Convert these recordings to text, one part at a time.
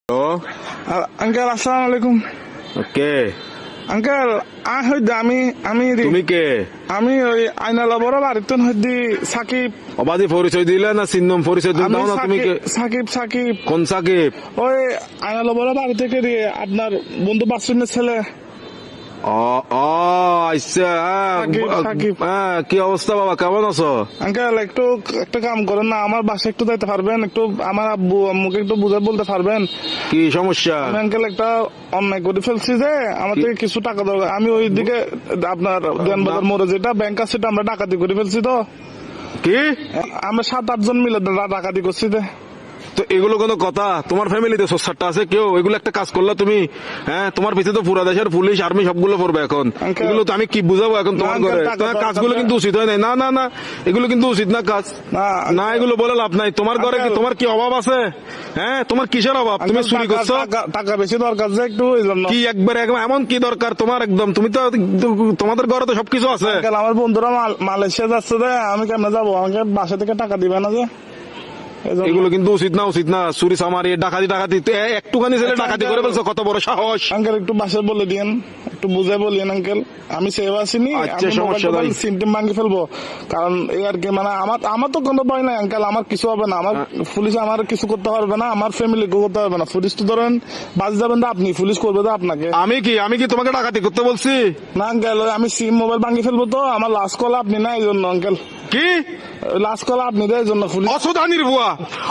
Hello uncle আসসালামু আলাইকুম। কে uncle আমি আমি তুমি কে আমি ওই আইনালা বড় বাড়িতে হইদি সাকিব। অবাধি পরিচয় দিলে না চিহ্নম পরিচয় দিলে আমি দাও না তুমি কে সাকিব সাকিব কোন সাকিব? ওই আইনালা বড় বাড়ি থেকে আপনার বন্ধু বাসুনের ছেলে। ও ও আচ্ছা সাকিব। হ্যাঁ কি অবস্থা বাবা, কেমন আছো? আঙ্কেল একটু একটা কাম করেন না, আমার বাসায় একটু যাইতে পারবেন? একটু আমার আব্বু আম্মুকে একটু বুঝে বলতে পারবেন? কি সমস্যা? আমি আঙ্কেল একটা অন্যায় করে ফেলছি যে আমার থেকে কিছু টাকা দরকার। আমি ওই দিকে আপনার দেনবাজার মোড়ে যেটা ব্যাংক আছে সেটা আমরা ডাকাতি করে ফেলছি। তো কি আমরা 7-8 জন মিলে ডাকাতি করছি। তো এগুলো কোনো কথা? তোমার ফ্যামিলিতে সোসারটা আছে কেউ? এগুলো একটা কাজ করলা তুমি? হ্যাঁ, তোমার পিছনে তো পুরা দেশের পুলিশ আর্মি সবগুলো পড়বে এখন। Uncle, এগুলো তো আমি কি বুঝাবো এখন তোমার Uncle, ঘরে? টাকা তোমার দরকার কাজগুলো না। কিন্তু উচিত হয় নাই। না না না, এগুলো কিন্তু উচিত না কাজ। না, না এগুলো বলে লাভ নাই। তোমার ঘরে কি Uncle, তোমার কি অভাব আছে? হ্যাঁ, তোমার কিসের অভাব? তুমি আঙ্কেল, চুরি করছো? টাকা বেশি দরকার যে একটু এই জন্য। কি একবার এমন কি দরকার তোমার? একদম তুমি তো তোমাদের ঘরে তো সবকিছু আছে। আঙ্কেল, আমার বন্ধুরা মালয়েশিয়া যাচ্ছে যে আমি কেমনে যাবো? আমাকে বাসা থেকে টাকা দিবে না যে এই জন্য। এগুলো কিন্তু উচিত না, উচিত না। চুরি চামারি ডাকাতি টাকাতি একটুখানি ছেলে ডাকাতি করে ফেলছো, কত বড় সাহস! আঙ্কেল একটু বাসায় বলে দিন, একটু বুঝে বলিয়েন আঙ্কেল। আমি সেভ আসিনি, আচ্ছা, সমস্যা নাই। সিমটিম ভাঙি ফেলবো। কারণ এই আর কি, মানে আমার তো কোনো ভয় নাই আঙ্কেল। আমার কিছু হবে না, আমার পুলিশ আমার কিছু করতে পারবে না, আমার ফ্যামিলি করতে পারবে না। পুলিশ তো ধরেন বাস যাবেন তো আপনি, পুলিশ করবে তো আপনাকে। আমি কি তোমাকে ডাকাতি করতে বলছি? না আঙ্কেল, আমি সিম মোবাইল ভাঙি ফেলবো। তো আমার লাস্ট কল আপনি না, এই জন্য আঙ্কেল। কি লাস্ট কল আপনি দেয় এই জন্য পুলিশ। অসুদানির বুয়া,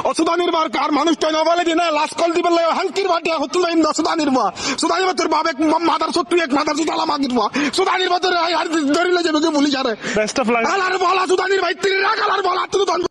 অসুদানির বার কার মানুষটা নবালে দিনে লাস্ট কল দিবে হাঙ্কির বাটিয়া হতুল লাইন অসুদানির বুয়া। সুদানির বাতর বাপ এক মাদার সত্তু এক মাদার সুদালা মাগির বুয়া। সুদানির বাতর আর ধরিলে যাবে পুলিশ আরে বেস্ট অফ লাক। আলার বলা সুদানির ভাই তিন রাখ আলার বলা তুই